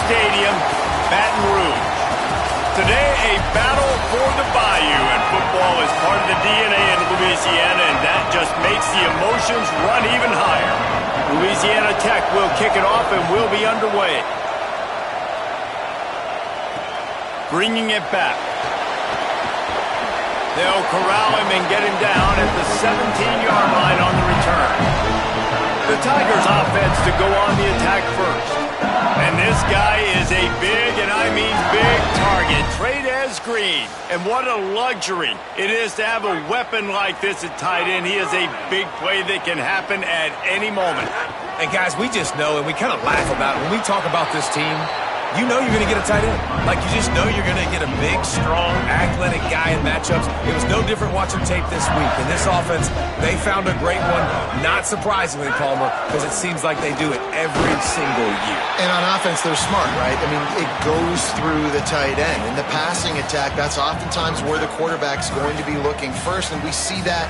Stadium, Baton Rouge. Today, a battle for the Bayou, and football is part of the DNA in Louisiana, and that just makes the emotions run even higher. Louisiana Tech will kick it off and will be underway. Bringing it back. They'll corral him and get him down at the 17-yard line on the return. The Tigers offense to go on the attack first. And this guy is a big, and I mean big, target. Trey'Dez Green. And what a luxury it is to have a weapon like this at tight end. He is a big play that can happen at any moment. And guys, we just know, and we kind of laugh about it. When we talk about this team, you know you're going to get a tight end. Like, you just know you're going to get a big, strong, athletic guy in matchups. It was no different watching tape this week. In this offense, they found a great one, not surprisingly, Palmer, because it seems like they do it every single year. And on offense, they're smart, right? I mean, it goes through the tight end. In the passing attack, that's oftentimes where the quarterback's going to be looking first, and we see that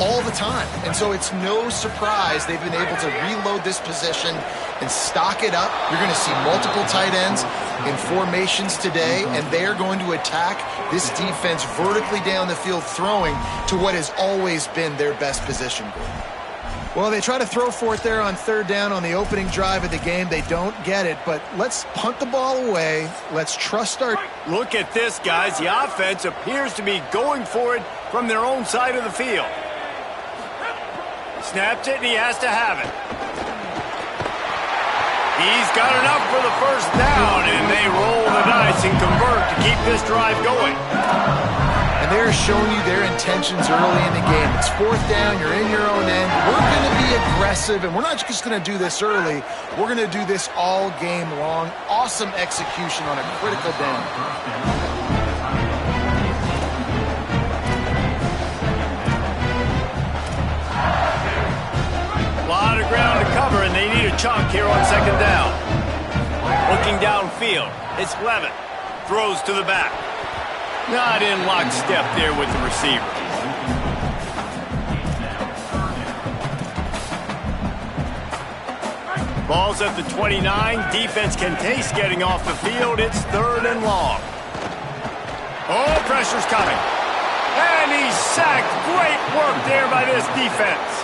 all the time. And so it's no surprise they've been able to reload this position and stock it up. You're going to see multiple tight ends in formations today, and they are going to attack this defense vertically down the field, throwing to what has always been their best position group. Well, they try to throw for it there on third down on the opening drive of the game. They don't get it, but let's punt the ball away. Let's trust our... Look at this, guys. The offense appears to be going for it from their own side of the field. Snaps it, and he has to have it. He's got enough for the first down, and they roll the dice and convert to keep this drive going. And they're showing you their intentions early in the game. It's fourth down, you're in your own end. We're going to be aggressive, and we're not just going to do this early. We're going to do this all game long. Awesome execution on a critical down. Ground to cover, and they need a chunk here on second down. Looking downfield, it's Levitt. Throws to the back. Not in lockstep there with the receiver. Ball's at the 29. Defense can taste getting off the field. It's third and long. Oh, pressure's coming. And he's sacked. Great work there by this defense.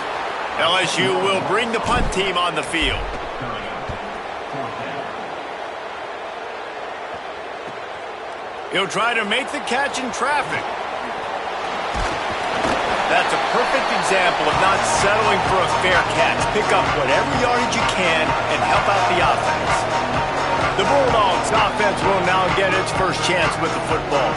LSU will bring the punt team on the field. He'll try to make the catch in traffic. That's a perfect example of not settling for a fair catch. Pick up whatever yardage you can and help out the offense. The Bulldogs offense will now get its first chance with the football.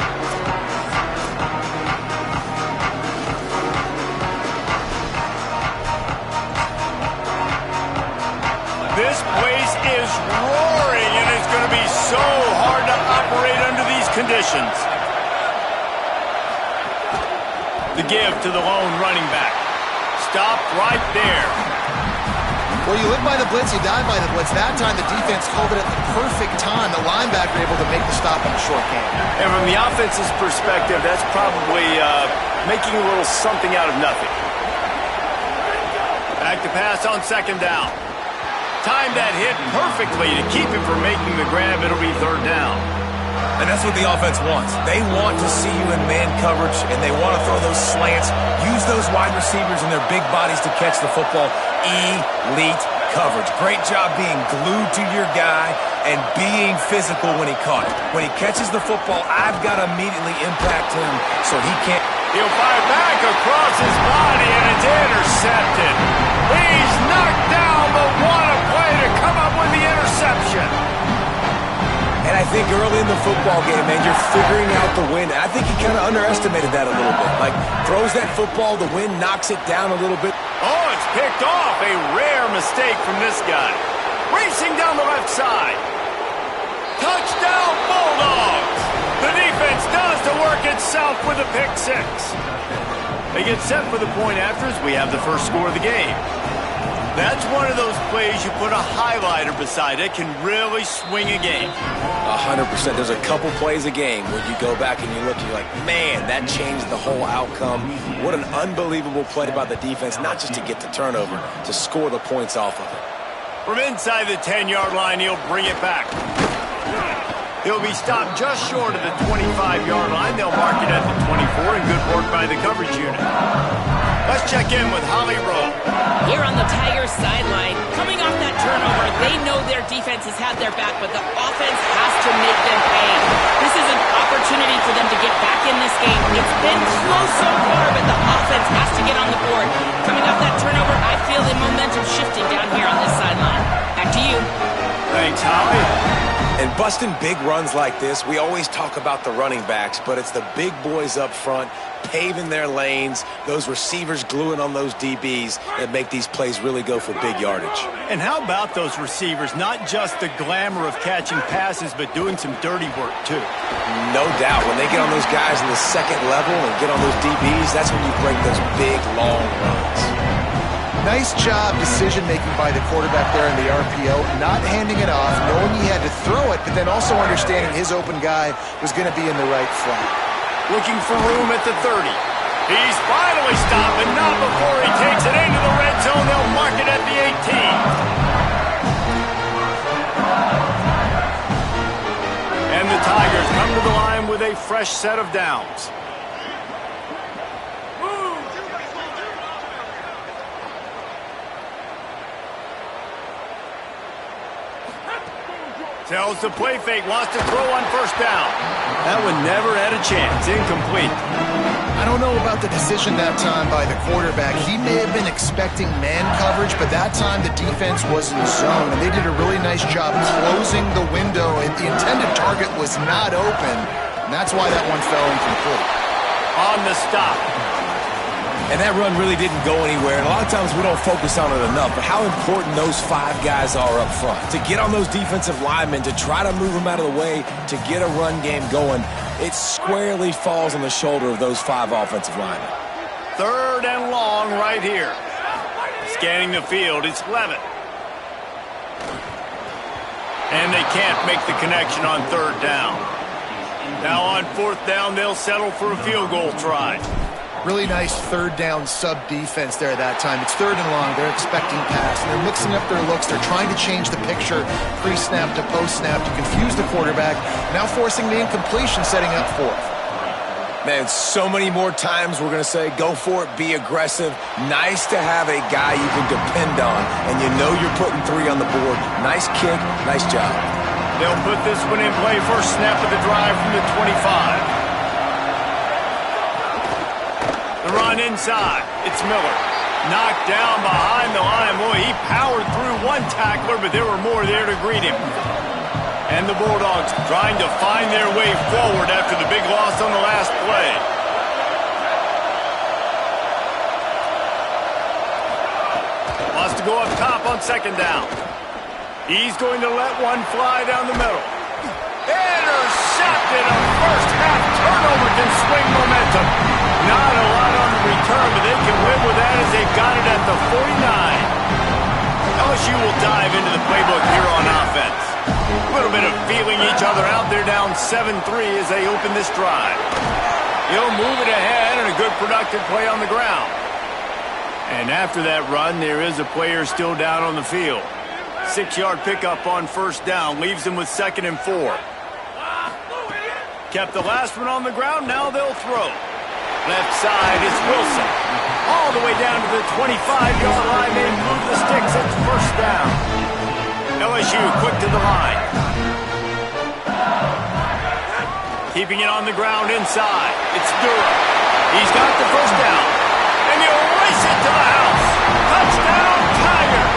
This place is roaring, and it's going to be so hard to operate under these conditions. The give to the lone running back. Stopped right there. Well, you live by the blitz, you die by the blitz. That time the defense called it at the perfect time. The linebacker able to make the stop on the short game. And from the offense's perspective, that's probably making a little something out of nothing. Back to pass on second down. Timed that hit perfectly to keep him from making the grab. It'll be third down. And that's what the offense wants. They want to see you in man coverage, and they want to throw those slants, use those wide receivers and their big bodies to catch the football. Elite coverage. Great job being glued to your guy and being physical when he caught it. When he catches the football, I've got to immediately impact him so he can't. He'll fire back across his body, and it's intercepted. He's knocked down, but what a play to come up with the interception. And I think early in the football game, man, you're figuring out the wind. I think he kind of underestimated that a little bit. Like, throws that football, the wind knocks it down a little bit. Oh, it's picked off. A rare mistake from this guy. Racing down the left side. Touchdown, Bulldogs. The defense does the work itself with a pick six. They get set for the point after as we have the first score of the game. That's one of those plays you put a highlighter beside it, can really swing a game. 100%. There's a couple plays a game where you go back and you look and you're like, man, that changed the whole outcome. What an unbelievable play by the defense, not just to get the turnover, to score the points off of it. From inside the 10-yard line, he'll bring it back. He'll be stopped just short of the 25-yard line. They'll mark it at the 24, and good work by the coverage unit. Let's check in with Holly Rowe. Here on the Tigers sideline, coming off that turnover, they know their defense has had their back, but the offense has to make them pay. This is an opportunity for them to get back in this game. It's been close so far, but the offense has to get on the board. Coming off that turnover, I feel the momentum shifting down here on this sideline. Back to you. Thanks, Holly. And busting big runs like this, we always talk about the running backs, but it's the big boys up front paving their lanes, those receivers gluing on those DBs that make these plays really go for big yardage. And how about those receivers? Not just the glamour of catching passes, but doing some dirty work, too. No doubt. When they get on those guys in the second level and get on those DBs, that's when you break those big, long runs. Nice job decision-making by the quarterback there in the RPO, not handing it off, knowing he had to throw it, but then also understanding his open guy was going to be in the right flat. Looking for room at the 30. He's finally stopped, but not before he takes it into the red zone. They'll mark it at the 18. And the Tigers come to the line with a fresh set of downs. Tells the play fake, wants to throw on first down. That one never had a chance. Incomplete. I don't know about the decision that time by the quarterback. He may have been expecting man coverage, but that time the defense was in zone, and they did a really nice job closing the window. The intended target was not open, and that's why that one fell incomplete. On the stop. And that run really didn't go anywhere, and a lot of times we don't focus on it enough, but how important those five guys are up front. To get on those defensive linemen, to try to move them out of the way, to get a run game going, it squarely falls on the shoulder of those five offensive linemen. Third and long right here. Scanning the field, it's Levitt. And they can't make the connection on third down. Now on fourth down, they'll settle for a field goal try. Really nice third down sub-defense there that time. It's third and long. They're expecting pass, and they're mixing up their looks. They're trying to change the picture pre-snap to post-snap to confuse the quarterback, now forcing the incompletion, setting up fourth. Man, so many more times we're going to say, go for it, be aggressive. Nice to have a guy you can depend on, and you know you're putting three on the board. Nice kick, nice job. They'll put this one in play, first snap of the drive from the 25. The run inside. It's Miller. Knocked down behind the line. Boy, he powered through one tackler, but there were more there to greet him. And the Bulldogs trying to find their way forward after the big loss on the last play. Wants to go up top on second down. He's going to let one fly down the middle. Intercepted. A first half turnover can swing momentum. Not a lot on the return, but they can live with that as they've got it at the 49. LSU will dive into the playbook here on offense. A little bit of feeling each other out. They're down 7-3 as they open this drive. He'll move it ahead and a good productive play on the ground. And after that run, there is a player still down on the field. 6-yard pickup on first down leaves them with 2nd and 4. Kept the last one on the ground. Now they'll throw. Left side is Wilson. All the way down to the 25-yard line. They move the sticks. It's first down. LSU quick to the line. Keeping it on the ground inside. It's Durham. He's got the first down. And he'll race it to the house. Touchdown, Tigers.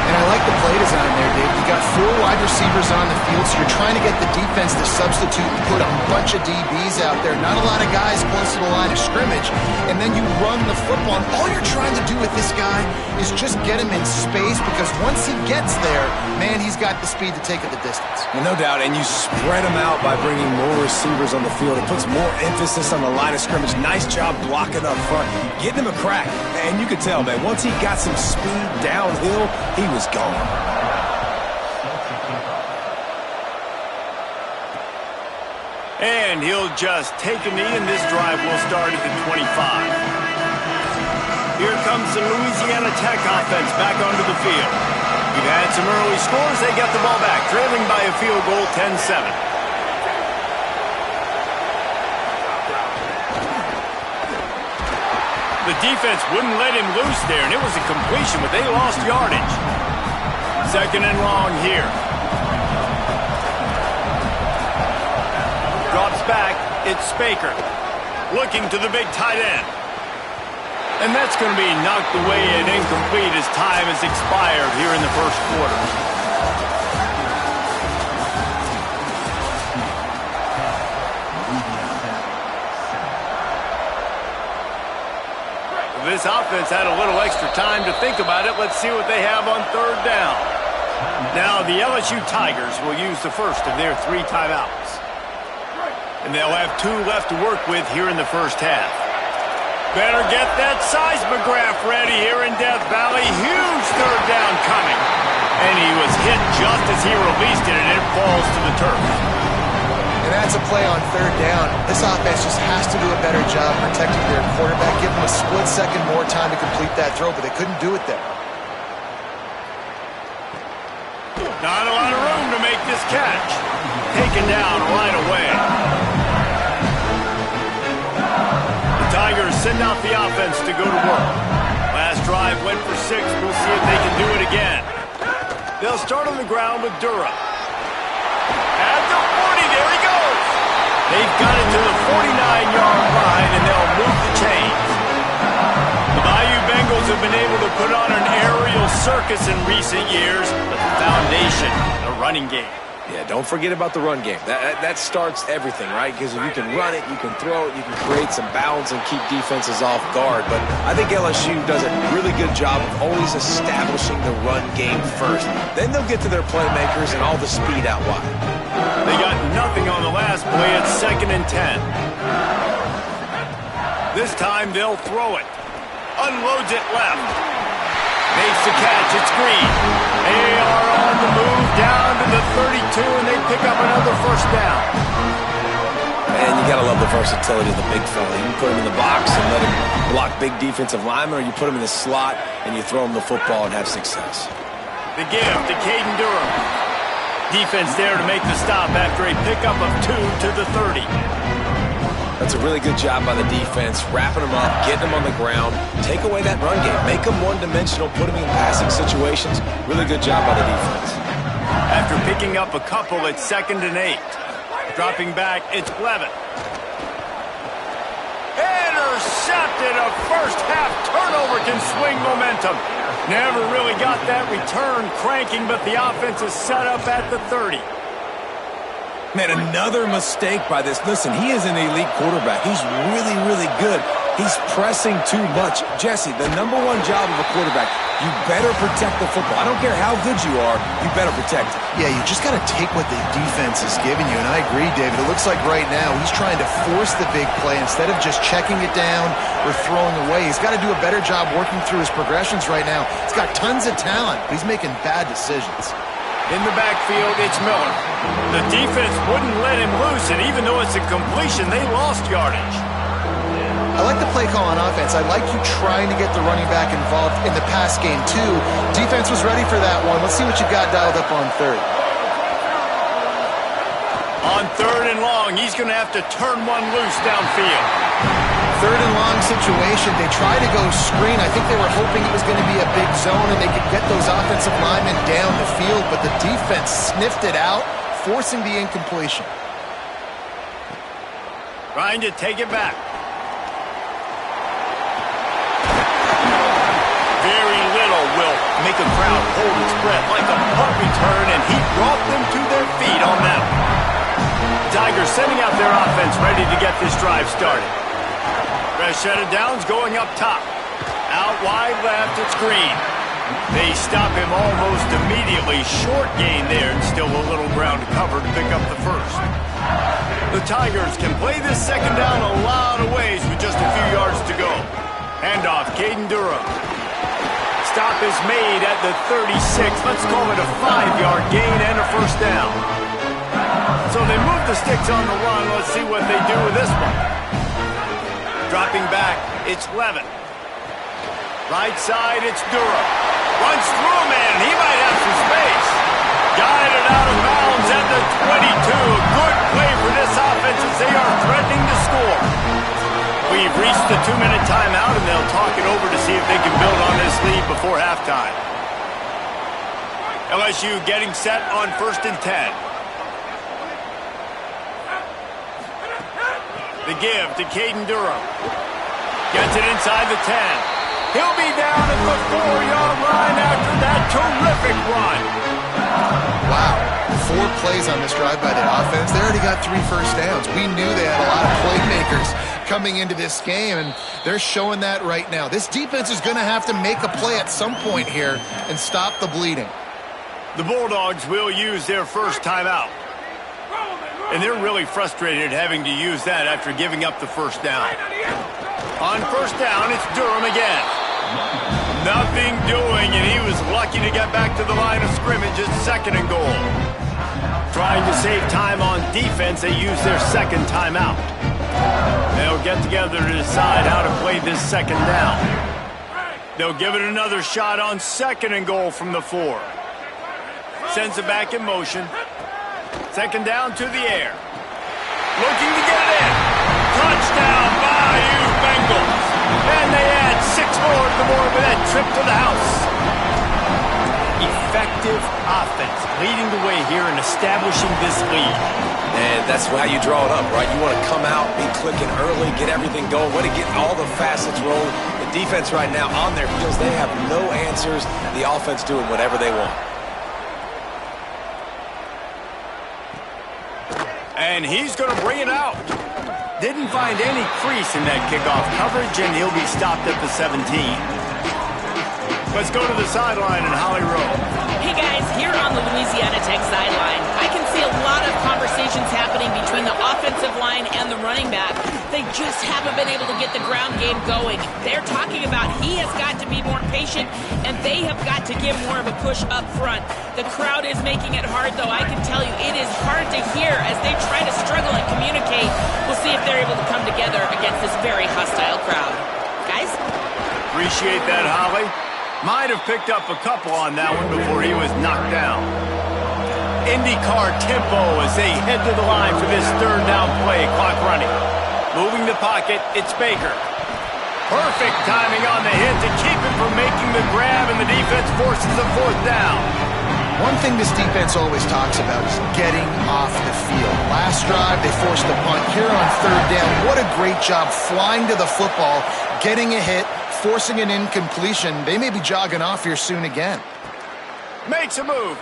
And I like the play design there, Dave. You got 4 wide receivers on the field, so you're trying to get the defense to substitute and put a bunch of DBs out there. Not a lot of guys close to the line of scrimmage. And then you run the football. And all you're trying to do with this guy is just get him in space, because once he gets there, man, he's got the speed to take it the distance. Well, no doubt, and you spread them out by bringing more receivers on the field. It puts more emphasis on the line of scrimmage. Nice job blocking up front, getting him a crack. And you could tell, man, once he got some speed downhill, he was gone. And he'll just take a knee, and this drive will start at the 25. Here comes the Louisiana Tech offense back onto the field. We've had some early scores. They get the ball back, trailing by a field goal, 10-7. The defense wouldn't let him loose there, and it was a completion, but they lost yardage. Second and long here. Drops back. It's Spaker. Looking to the big tight end. And that's going to be knocked away and incomplete as time has expired here in the first quarter. This offense had a little extra time to think about it. Let's see what they have on third down. Now the LSU Tigers will use the first of their 3 timeouts. And they'll have 2 left to work with here in the first half. Better get that seismograph ready here in Death Valley. Huge third down coming. And he was hit just as he released it, and it falls to the turf. And that's a play on third down. This offense just has to do a better job protecting their quarterback. Give them a split second more time to complete that throw, but they couldn't do it there. Not a lot of room to make this catch. Taken down right away. Tigers send out the offense to go to work. Last drive went for 6. We'll see if they can do it again. They'll start on the ground with Durham. At the 40, there he goes. They've got it to the 49-yard line, and they'll move the chains. The Bayou Bengals have been able to put on an aerial circus in recent years, but the foundation, the running game. Yeah, don't forget about the run game. That starts everything, right? Because if you can run it, you can throw it, you can create some bounds and keep defenses off guard. But I think LSU does a really good job of always establishing the run game first. Then they'll get to their playmakers and all the speed out wide. They got nothing on the last play. It's 2nd and 10. This time they'll throw it. Unloads it left. Makes the catch. It's Green. They are on the move down to the 32, and they pick up another first down. And you got to love the versatility of the big fella. You can put him in the box and let him block big defensive linemen, or you put him in the slot and you throw him the football and have success. The give to Caden Durham. Defense there to make the stop after a pickup of 2 to the 30. That's a really good job by the defense, wrapping them up, getting them on the ground, take away that run game, make them one-dimensional, put them in passing situations. Really good job by the defense. After picking up a couple, it's 2nd and 8. Dropping back, it's Blevin. Intercepted. A first-half turnover can swing momentum. Never really got that return cranking, but the offense is set up at the 30. Man, another mistake by this. Listen, he is an elite quarterback. He's really, really good. He's pressing too much. Jesse, the #1 job of a quarterback, you better protect the football. I don't care how good you are, you better protect it. Yeah, you just got to take what the defense is giving you, and I agree, David. It looks like right now he's trying to force the big play instead of just checking it down or throwing away. He's got to do a better job working through his progressions right now. He's got tons of talent, but he's making bad decisions. In the backfield, it's Miller. The defense wouldn't let him loose, and even though it's a completion, they lost yardage. I like the play call on offense. I like you trying to get the running back involved in the pass game, too. Defense was ready for that one. Let's see what you've got dialed up on third. On 3rd and long, he's going to have to turn one loose downfield. 3rd and long situation. They try to go screen. I think they were hoping it was going to be a big zone and they could get those offensive linemen down the field, but the defense sniffed it out, forcing the incompletion. Trying to take it back. Very little will make a crowd hold its breath like a punt return, and he brought them to their feet on that one. Tigers sending out their offense ready to get this drive started. Set of downs going up top. Out wide left, it's Green. They stop him almost immediately. Short gain there, and still a little ground to cover to pick up the first. The Tigers can play this 2nd down a lot of ways with just a few yards to go. Handoff, Caden Durham. Stop is made at the 36. Let's call it a 5-yard gain and a first down. So they move the sticks on the run. Let's see what they do with this one. Dropping back, it's Levin. Right side, it's Durham. Runs through a man. He might have some space. Guided out of bounds at the 22. Good play for this offense as they are threatening to score. We've reached the 2-minute timeout, and they'll talk it over to see if they can build on this lead before halftime. LSU getting set on 1st and 10. The give to Caden Durham. Gets it inside the 10. He'll be down at the 4-yard line after that terrific run. Wow. 4 plays on this drive by the offense. They already got 3 first downs. We knew they had a lot of playmakers coming into this game, and they're showing that right now. This defense is going to have to make a play at some point here and stop the bleeding. The Bulldogs will use their first timeout. And they're really frustrated having to use that after giving up the first down. On first down, it's Durham again. Nothing doing, and he was lucky to get back to the line of scrimmage at 2nd and goal. Trying to save time on defense, they use their second timeout. They'll get together to decide how to play this 2nd down. They'll give it another shot on 2nd and goal from the 4. Sends it back in motion. 2nd down to the air. Looking to get it in. Touchdown, Bayou Bengals. And they add 6 more to the board with that trip to the house. Effective offense leading the way here and establishing this lead. And that's how you draw it up, right? You want to come out, be clicking early, get everything going, want to get all the facets rolling. The defense right now on their heels, they have no answers. The offense doing whatever they want. And he's going to bring it out. Didn't find any crease in that kickoff coverage, and he'll be stopped at the 17. Let's go to the sideline in Holly Rowe. Hey guys, here on the Louisiana Tech sideline, I can see a lot of conversations happening between the offensive line and the running back. They just haven't been able to get the ground game going. They're talking about he has got to be more patient, and they have got to give more of a push up front. The crowd is making it hard, though. I can tell you it is hard to hear as they try to struggle and communicate. We'll see if they're able to come together against this very hostile crowd. Guys? Appreciate that, Holly. Might have picked up a couple on that one before he was knocked down. IndyCar tempo as they head to the line for this 3rd down play. Clock running. Moving the pocket, it's Baker. Perfect timing on the hit to keep him from making the grab, and the defense forces a 4th down. One thing this defense always talks about is getting off the field. Last drive, they forced the punt. Here on 3rd down, what a great job flying to the football, getting a hit, forcing an incompletion. They may be jogging off here soon again. Makes a move.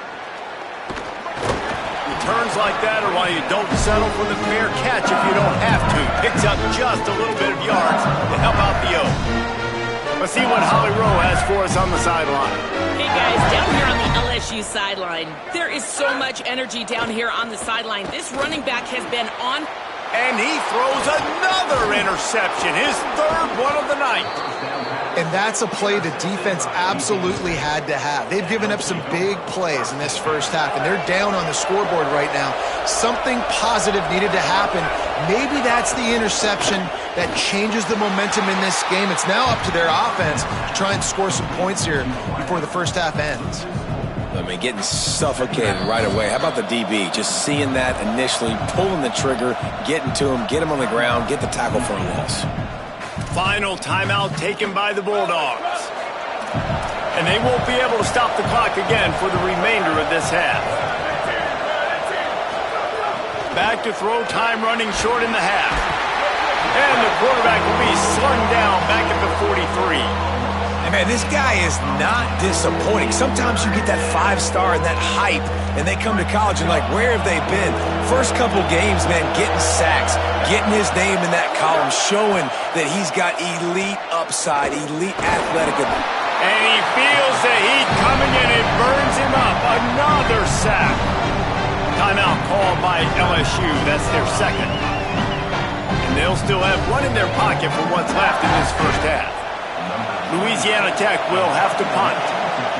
Returns like that are why you don't settle for the fair catch if you don't have to. Picks up just a little bit of yards to help out the O. Let's see what Holly Rowe has for us on the sideline. Hey guys, down here on the LSU sideline, there is so much energy down here on the sideline. This running back has been on. And he throws another interception, his 3rd one of the night. And that's a play the defense absolutely had to have. They've given up some big plays in this first half, and they're down on the scoreboard right now. Something positive needed to happen. Maybe that's the interception that changes the momentum in this game. It's now up to their offense to try and score some points here before the first half ends. I mean, getting suffocated right away. How about the DB? Just seeing that initially, pulling the trigger, getting to him, get him on the ground, get the tackle for a loss. Final timeout taken by the Bulldogs. And they won't be able to stop the clock again for the remainder of this half. Back to throw, time running short in the half. And the quarterback will be slung down back at the 43. And man, this guy is not disappointing. Sometimes you get that 5-star and that hype, and they come to college and like, where have they been? First couple games, man, getting sacks, getting his name in that column, showing that he's got elite upside, elite athletic. And he feels the heat coming in. It burns him up. Another sack. Timeout called by LSU. That's their 2nd. And they'll still have one in their pocket for what's left in this first half. Louisiana Tech will have to punt.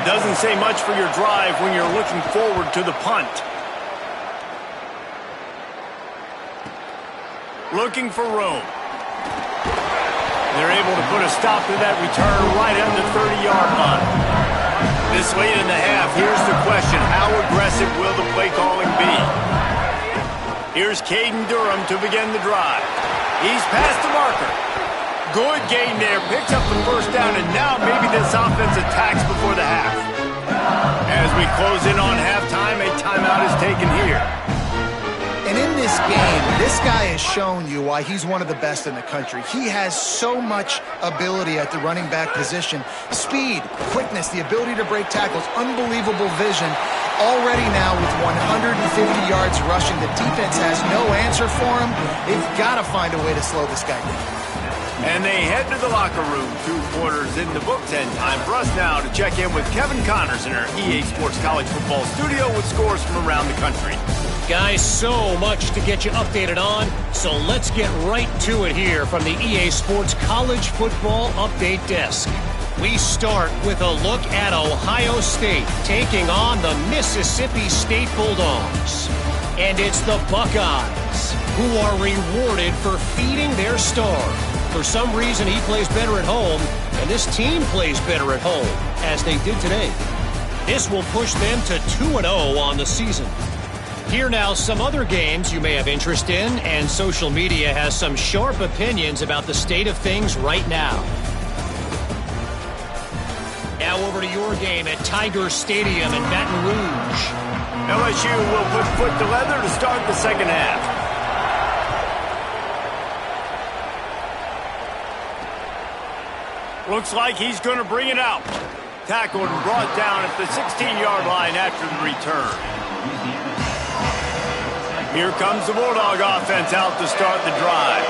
Doesn't say much for your drive when you're looking forward to the punt. Looking for room. They're able to put a stop to that return right on the 30-yard line. This late in the half, here's the question. How aggressive will the play calling be? Here's Caden Durham to begin the drive. He's past the marker. Good gain there. Picks up the first down, and now maybe this offense attacks before the half. As we close in on halftime, a timeout is taken here. And in this game, this guy has shown you why he's one of the best in the country. He has so much ability at the running back position. Speed, quickness, the ability to break tackles, unbelievable vision. Already now with 150 yards rushing, the defense has no answer for him. They've got to find a way to slow this guy down. And they head to the locker room. 2 quarters in the books, and time for us now to check in with Kevin Connors in our EA Sports College Football studio with scores from around the country. Guys, so much to get you updated on, so let's get right to it here from the EA Sports College Football Update Desk. We start with a look at Ohio State taking on the Mississippi State Bulldogs. And it's the Buckeyes who are rewarded for feeding their star. For some reason, he plays better at home, and this team plays better at home, as they did today. This will push them to 2-0 on the season. Here now, some other games you may have interest in, and social media has some sharp opinions about the state of things right now. Now over to your game at Tiger Stadium in Baton Rouge. LSU will put foot to leather to start the second half. Looks like he's going to bring it out. Tackled and brought down at the 16-yard line after the return. Here comes the Bulldog offense out to start the drive.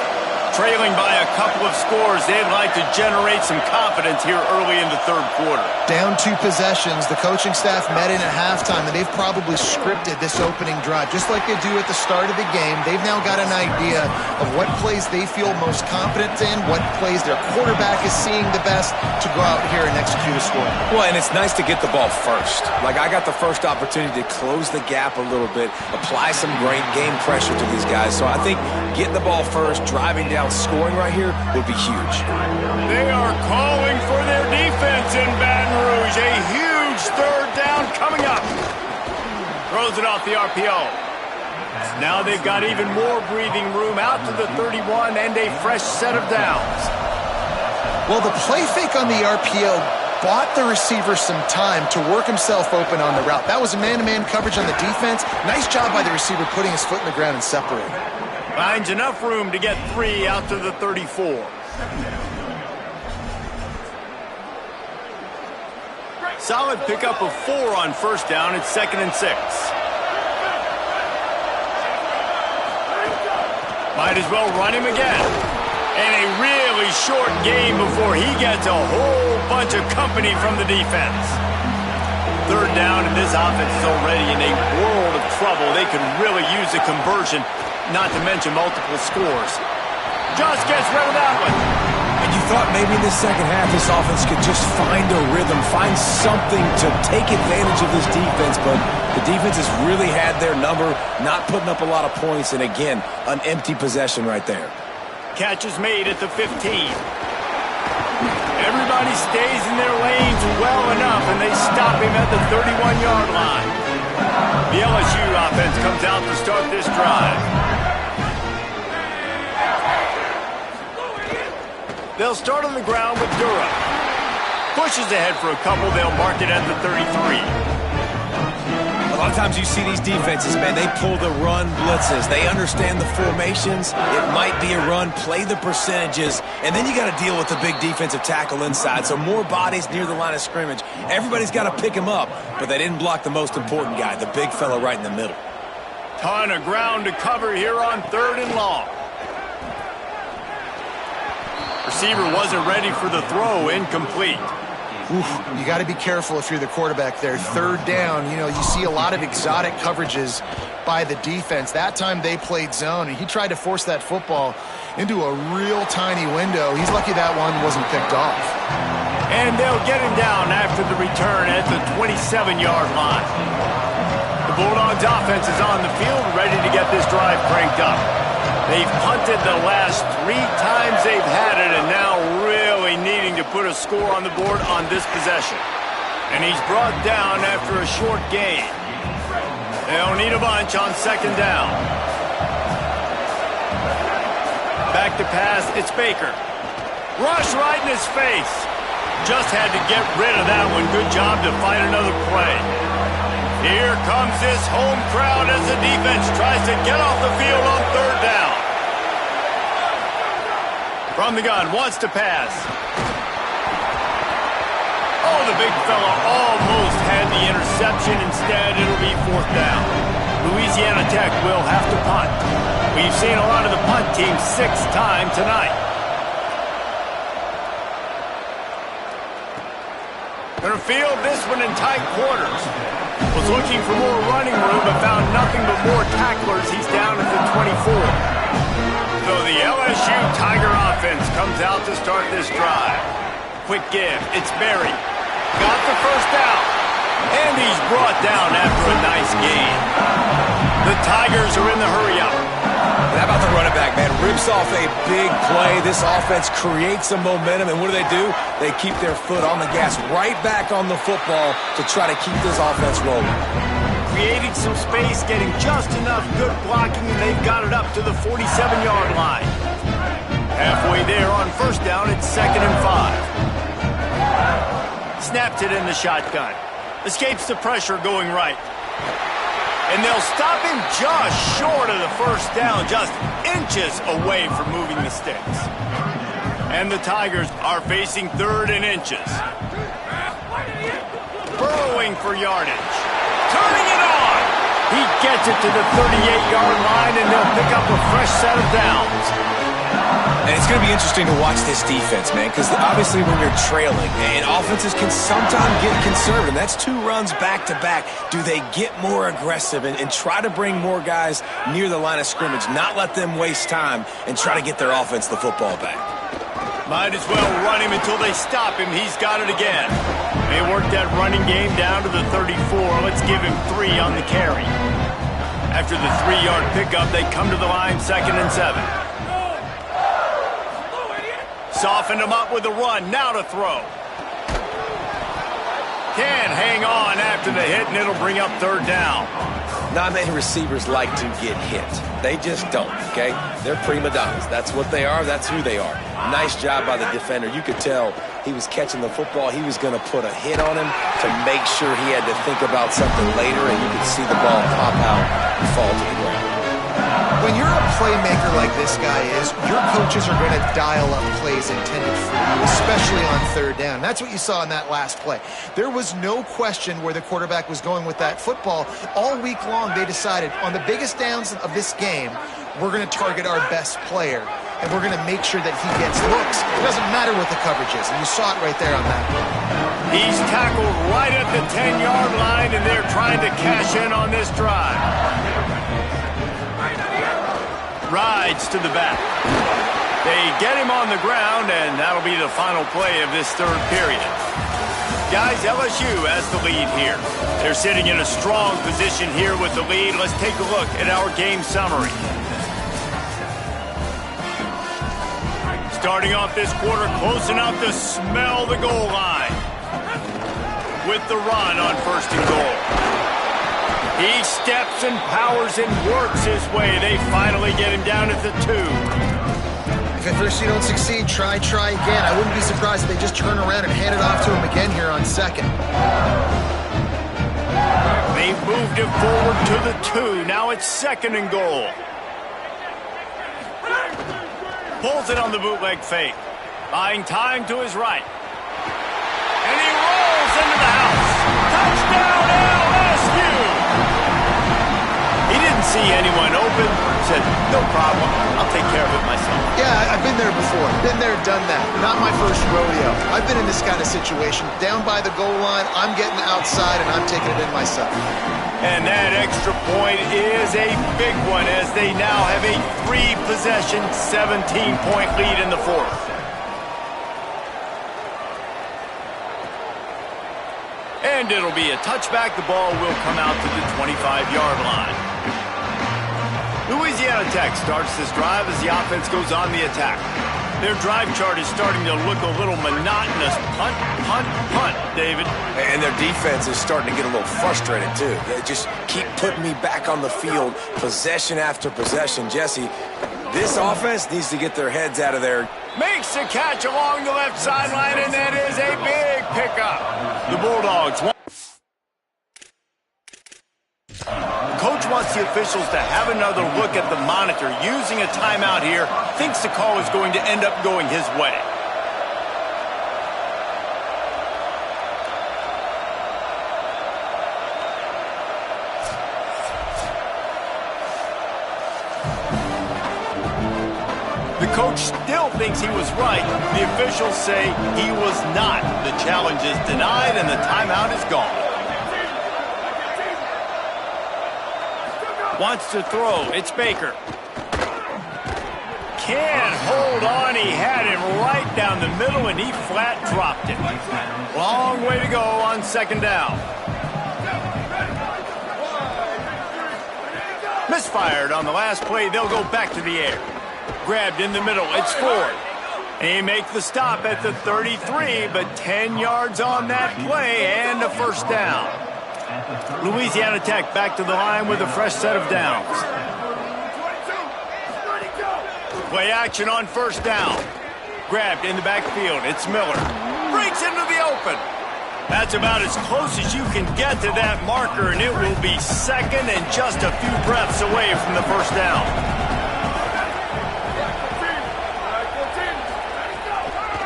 Trailing by a couple of scores, they'd like to generate some confidence here early in the third quarter. Down 2 possessions, the coaching staff met in at halftime, and they've probably scripted this opening drive. Just like they do at the start of the game, they've now got an idea of what plays they feel most confident in, what plays their quarterback is seeing the best to go out here and execute a score. Well, and it's nice to get the ball first. Like, I got the first opportunity to close the gap a little bit, apply some great game pressure to these guys. So I think getting the ball first, driving down, scoring right here would be huge. They are calling for their defense in Baton Rouge. A huge third down coming up. Throws it off the RPO. Now they've got even more breathing room out to the 31 and a fresh set of downs. Well, the play fake on the RPO bought the receiver some time to work himself open on the route. That was a man-to-man coverage on the defense. Nice job by the receiver putting his foot in the ground and separating. Finds enough room to get 3 out to the 34. Solid pickup of 4 on first down. It's 2nd and 6. Might as well run him again. And a really short game before he gets a whole bunch of company from the defense. Third down, and this offense is already in a world of trouble. They could really use a conversion, not to mention multiple scores. Just gets rid of that one. And you thought maybe in the second half this offense could just find a rhythm, find something to take advantage of this defense, but the defense has really had their number, not putting up a lot of points, and again, an empty possession right there. Catch is made at the 15. Everybody stays in their lanes well enough, and they stop him at the 31-yard line. The LSU offense comes out to start this drive. They'll start on the ground with Durham. Pushes ahead for a couple. They'll mark it at the 33. A lot of times you see these defenses, man, they pull the run blitzes. They understand the formations. It might be a run, play the percentages, and then you got to deal with the big defensive tackle inside. So more bodies near the line of scrimmage. Everybody's got to pick him up, but they didn't block the most important guy, the big fella right in the middle. Ton of ground to cover here on 3rd and long. Receiver wasn't ready for the throw, incomplete. You got to be careful if you're the quarterback there. 3rd down, you see a lot of exotic coverages by the defense. That time they played zone, and he tried to force that football into a real tiny window. He's lucky that one wasn't picked off. And they'll get him down after the return at the 27-yard line. The Bulldogs offense is on the field, ready to get this drive cranked up. They've punted the last 3 times they've had it, and now really needing to put a score on the board on this possession. And he's brought down after a short gain. They'll need a bunch on second down. Back to pass, it's Baker. Rush right in his face. Just had to get rid of that one. Good job to find another play. Here comes this home crowd as the defense tries to get off the field on third down. From the gun, wants to pass. Oh, the big fella almost had the interception. Instead, it'll be fourth down. Louisiana Tech will have to punt. We've seen a lot of the punt team 6 times tonight. Gonna field this one in tight quarters. Was looking for more running room, but found nothing but more tacklers. He's down at the 24. So the LSU Tiger offense comes out to start this drive. Quick give. It's Berry. Got the first down. And he's brought down after a nice gain. The Tigers are in the hurry-up. How about the running back, man? Rips off a big play. This offense creates some momentum, and what do? They keep their foot on the gas right back on the football to try to keep this offense rolling. Creating some space, getting just enough good blocking, and they've got it up to the 47-yard line. Halfway there on first down, it's 2nd and 5. Snapped it in the shotgun. Escapes the pressure going right. And they'll stop him just short of the first down, just inches away from moving the sticks. And the Tigers are facing 3rd and inches. Burrowing for yardage. Turning it on. He gets it to the 38-yard line, and they'll pick up a fresh set of downs. And it's going to be interesting to watch this defense, man, because obviously when you're trailing, and offenses can sometimes get conservative. That's 2 runs back-to-back. Do they get more aggressive and try to bring more guys near the line of scrimmage, not let them waste time, and try to get their offense the football back? Might as well run him until they stop him. He's got it again. They work that running game down to the 34. Let's give him 3 on the carry. After the 3-yard pickup, they come to the line 2nd and 7. Softened him up with a run. Now to throw. Can hang on after the hit, and it'll bring up 3rd down. Not many receivers like to get hit. They just don't, okay? They're prima donnas. That's what they are. That's who they are. Nice job by the defender. You could tell he was catching the football. He was going to put a hit on him to make sure he had to think about something later, and you could see the ball pop out and fall to the ground. When you're a playmaker like this guy is, your coaches are going to dial up plays intended for you, especially on 3rd down. That's what you saw in that last play. There was no question where the quarterback was going with that football. All week long, they decided on the biggest downs of this game, we're going to target our best player, and we're going to make sure that he gets looks. It doesn't matter what the coverage is, and you saw it right there on that one. He's tackled right at the 10-yard line, and they're trying to cash in on this drive. Rides to the back. They get him on the ground, and that'll be the final play of this 3rd period. Guys, LSU has the lead here. They're sitting in a strong position here with the lead. Let's take a look at our game summary. Starting off this quarter, close enough to smell the goal line. With the run on 1st and goal. He steps and powers and works his way. They finally get him down at the 2. If at first you don't succeed, try again. I wouldn't be surprised if they just turn around and hand it off to him again here on 2nd. They moved him forward to the 2. Now it's 2nd and goal. Pulls it on the bootleg fake. Buying time to his right. And he rolls into the house. Touchdown, LSU! He didn't see anyone open. Said, no problem. I'll take care of it myself. Yeah, I've been there before. Been there, done that. Not my first rodeo. I've been in this kind of situation. Down by the goal line, I'm getting outside, and I'm taking it in myself. And that extra point is a big one as they now have a 3-possession, 17-point lead in the 4th. And it'll be a touchback. The ball will come out to the 25-yard line. Louisiana Tech starts this drive as the offense goes on the attack. Their drive chart is starting to look a little monotonous. Punt, punt, punt, David. And their defense is starting to get a little frustrated, too. They just keep putting me back on the field, possession after possession. Jesse, this offense needs to get their heads out of there. Makes the catch along the left sideline, and that is a big pickup. The Bulldogs want... Coach wants the officials to have another look at the monitor. Using a timeout here, thinks the call is going to end up going his way. The coach still thinks he was right. The officials say he was not. The challenge is denied, and the timeout is gone. Wants to throw. It's Baker. Can't hold on. He had him right down the middle, and he flat dropped it. Long way to go on second down. Misfired on the last play. They'll go back to the air. Grabbed in the middle. It's Ford. He makes the stop at the 33, but 10 yards on that play and a first down. Louisiana Tech back to the line with a fresh set of downs. Play action on first down. Grabbed in the backfield. It's Miller. Breaks into the open. That's about as close as you can get to that marker, and it will be second and just a few breaths away from the first down.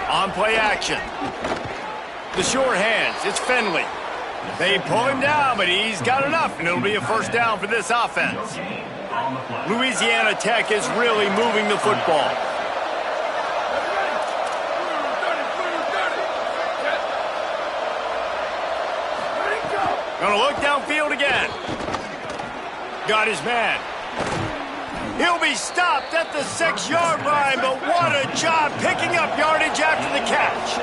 On play action. The short hands. It's Finley. They pull him down, but he's got enough, and it'll be a first down for this offense. Louisiana Tech is really moving the football. Gonna look downfield again. Got his man. He'll be stopped at the 6-yard line, but what a job picking up yardage after the catch.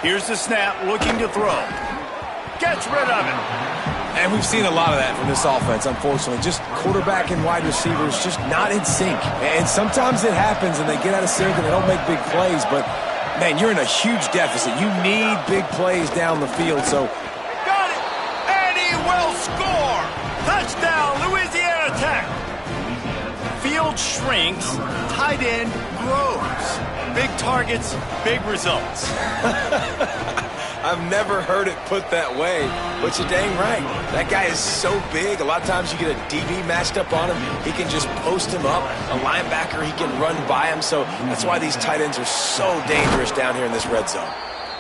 Here's the snap, looking to throw. Gets rid of it. And we've seen a lot of that from this offense, unfortunately. Just quarterback and wide receivers just not in sync. And sometimes it happens and they get out of sync and they don't make big plays. But, man, you're in a huge deficit. You need big plays down the field. So got it! And he will score! Touchdown, Louisiana Tech! Field shrinks, tight end grows. Big targets, big results. I've never heard it put that way, but you're dang right. That guy is so big. A lot of times you get a DB matched up on him. He can just post him up. A linebacker, he can run by him. So that's why these tight ends are so dangerous down here in this red zone.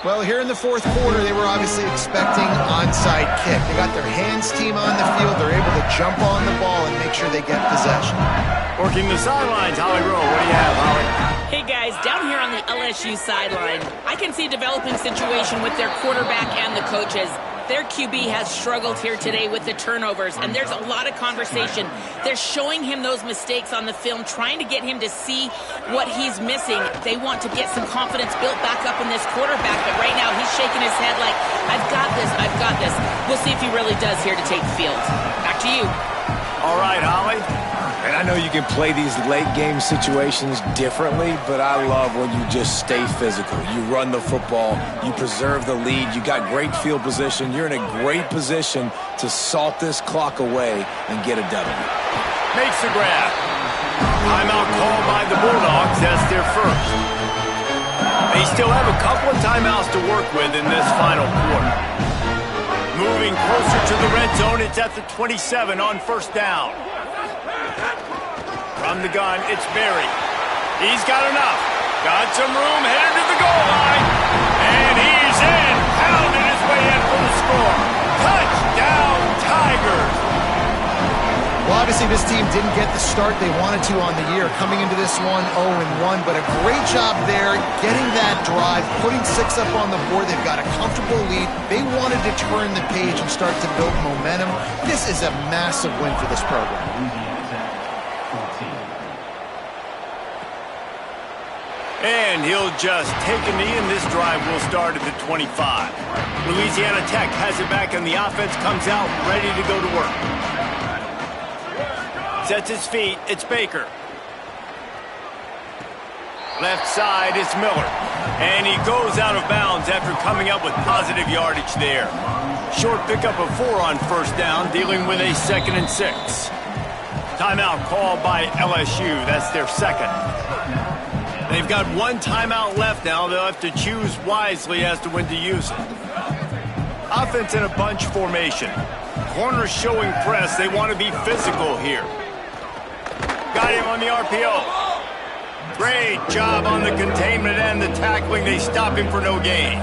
Well, here in the fourth quarter, they were obviously expecting onside kick. They got their hands team on the field. They're able to jump on the ball and make sure they get possession. Working the sidelines, Holly Rowe. What do you have, Holly? Hey guys, down here on the LSU sideline, I can see a developing situation with their quarterback and the coaches. Their QB has struggled here today with the turnovers, and there's a lot of conversation. They're showing him those mistakes on the film, trying to get him to see what he's missing. They want to get some confidence built back up in this quarterback, but right now he's shaking his head like, I've got this, I've got this. We'll see if he really does here to take the field. Back to you. All right, Holly. And I know you can play these late-game situations differently, but I love when you just stay physical. You run the football, you preserve the lead, you got great field position. You're in a great position to salt this clock away and get a W. Makes the grab. Timeout called by the Bulldogs. That's their first. They still have a couple of timeouts to work with in this final quarter. Moving closer to the red zone, it's at the 27 on first down. From the gun, it's Berry. He's got enough. Got some room, headed to the goal line. And he's in. Pounded his way in for the score. Touchdown, Tigers. Well, obviously this team didn't get the start they wanted to on the year. Coming into this one 0-1, but a great job there getting that drive, putting 6 up on the board. They've got a comfortable lead. They wanted to turn the page and start to build momentum. This is a massive win for this program. And he'll just take a knee, and this drive will start at the 25. Louisiana Tech has it back, and the offense comes out ready to go to work. Sets his feet. It's Baker. Left side, it's Miller. And he goes out of bounds after coming up with positive yardage there. Short pickup of 4 on first down, dealing with a 2nd and 6. Timeout called by LSU. That's their second. They've got 1 timeout left now. They'll have to choose wisely as to when to use it. Offense in a bunch formation. Corners showing press. They want to be physical here. Got him on the RPO. Great job on the containment and the tackling. They stop him for no gain.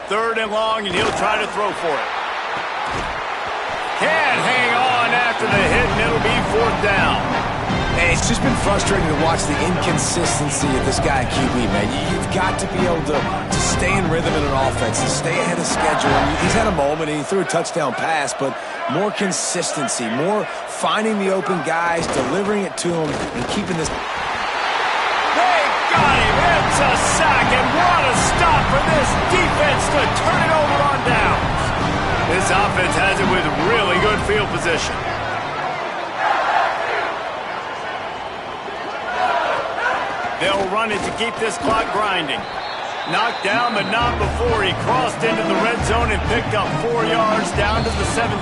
Third and long, and he'll try to throw for it. Can't hang on after the hit, and it'll be 4th down. Hey, it's just been frustrating to watch the inconsistency of this guy at QB, man. You've got to be able to stay in rhythm in an offense and stay ahead of schedule. He's had a moment, and he threw a touchdown pass, but more consistency, more finding the open guys, delivering it to him, and keeping this. They got him. It's a sack, and what a stop for this defense to turn it over on downs. This offense has it with really good field position. They'll run it to keep this clock grinding. Knocked down, but not before he crossed into the red zone and picked up 4 yards down to the 17.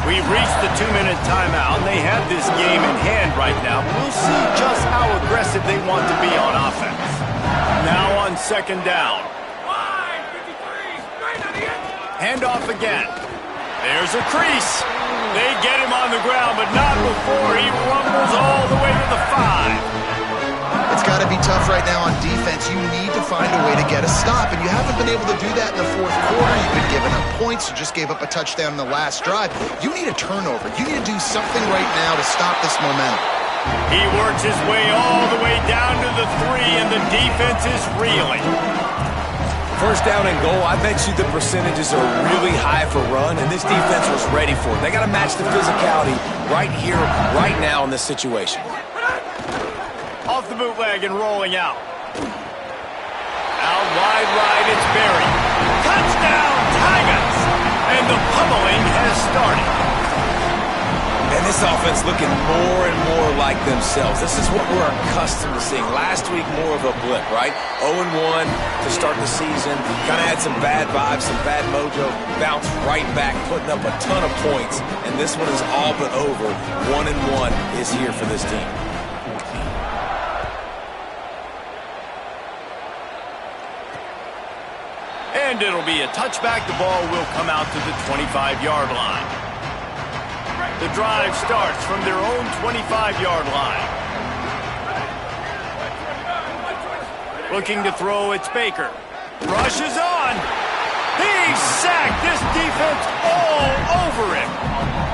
We've reached the 2-minute timeout, and they have this game in hand right now. We'll see just how aggressive they want to be on offense. Now on 2nd down. Handoff again. There's a crease. They get him on the ground, but not before he rumbles all the way to the 5. It's got to be tough right now on defense. You need to find a way to get a stop, and you haven't been able to do that in the 4th quarter. You've been giving up points. You just gave up a touchdown in the last drive. You need a turnover. You need to do something right now to stop this momentum. He works his way all the way down to the 3, and the defense is reeling. First down and goal, I bet you the percentages are really high for run, and this defense was ready for it. They got to match the physicality right here, right now in this situation. Off the bootleg and rolling out. Out wide right, it's Berry. Touchdown, Tigers! And the pummeling has started. And this offense looking more and more like themselves. This is what we're accustomed to seeing. Last week, more of a blip, right? 0-1 to start the season. Kind of had some bad vibes, some bad mojo. Bounced right back, putting up a ton of points. And this one is all but over. 1-1 is here for this team. And it'll be a touchback. The ball will come out to the 25-yard line. The drive starts from their own 25-yard line. Looking to throw, it's Baker. Rushes on. He's sacked. This defense all over him.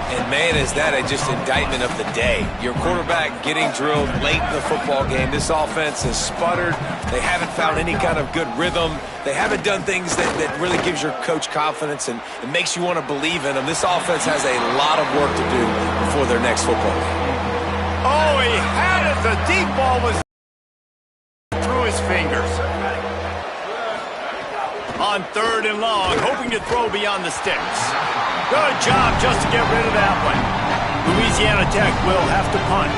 And man, is that just indictment of the day. Your quarterback getting drilled late in the football game. This offense has sputtered. They haven't found any kind of good rhythm. They haven't done things that really gives your coach confidence and it makes you want to believe in them. This offense has a lot of work to do before their next football game. Oh, he had it. The deep ball was through his fingers. On 3rd and long, hoping to throw beyond the sticks. Good job just to get rid of that one. Louisiana Tech will have to punt.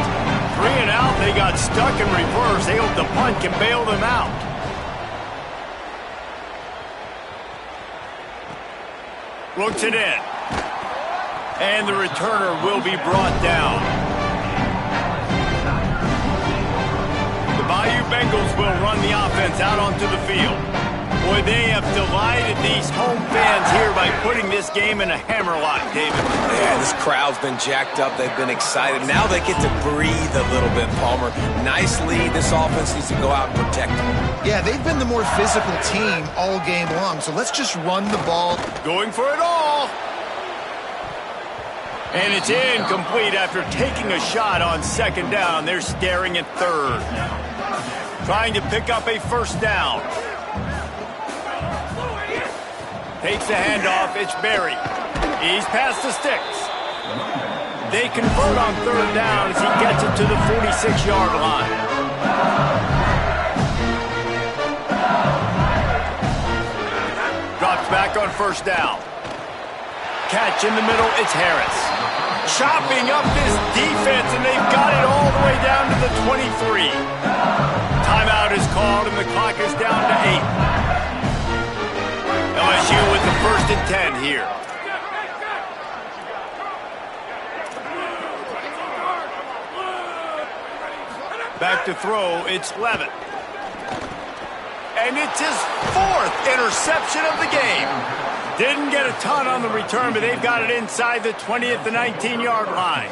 3 and out, they got stuck in reverse. They hope the punt can bail them out. Looks it in. And the returner will be brought down. The Bayou Bengals will run the offense out onto the field. Boy, they have delighted these home fans here by putting this game in a hammerlock, David. Yeah, this crowd's been jacked up. They've been excited. Now they get to breathe a little bit, Palmer. Nice lead. This offense needs to go out and protect them. Yeah, they've been the more physical team all game long, so let's just run the ball. Going for it all. And it's incomplete after taking a shot on 2nd down. They're staring at 3rd. Trying to pick up a first down. Takes the handoff. It's Berry. He's past the sticks. They convert on third down as he gets it to the 46-yard line. Drops back on first down. Catch in the middle, it's Harris. Chopping up this defense, and they've got it all the way down to the 23. Timeout is called, and the clock is down to 8. LSU with the 1st and 10 here. Back to throw, it's Levitt. And it's his 4th interception of the game. Didn't get a ton on the return, but they've got it inside the 20 at the 19-yard line.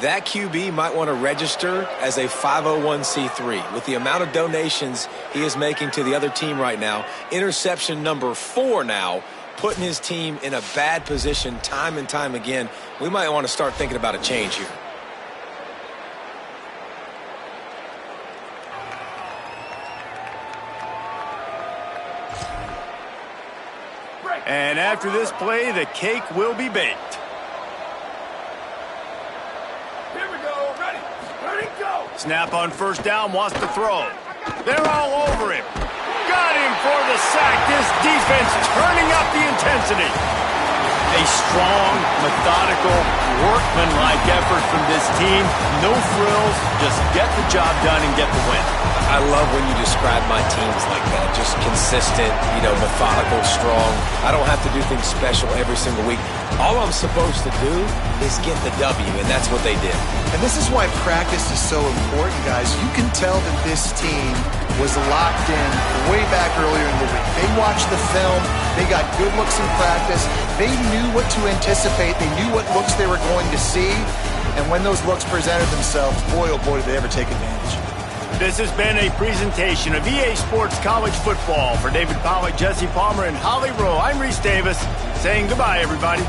That QB might want to register as a 501c3. With the amount of donations he is making to the other team right now, interception number 4 now, putting his team in a bad position time and time again. We might want to start thinking about a change here. And after this play, the cake will be baked. Here we go. Ready. Ready, go. Snap on first down, wants to throw. They're all over him. Got him for the sack. This defense turning up the intensity. A strong, methodical, workmanlike effort from this team. No frills, just get the job done and get the win. I love when you describe my teams like that. Just consistent, methodical, strong. I don't have to do things special every single week. All I'm supposed to do is get the W, and that's what they did. And this is why practice is so important, guys. You can tell that this team was locked in way back earlier in the week. They watched the film. They got good looks in practice. They knew what to anticipate. They knew what looks they were going to see. And when those looks presented themselves, boy, oh boy, did they ever take advantage. This has been a presentation of EA Sports College Football. For David Pollack, Jesse Palmer, and Holly Rowe, I'm Reese Davis saying goodbye, everybody.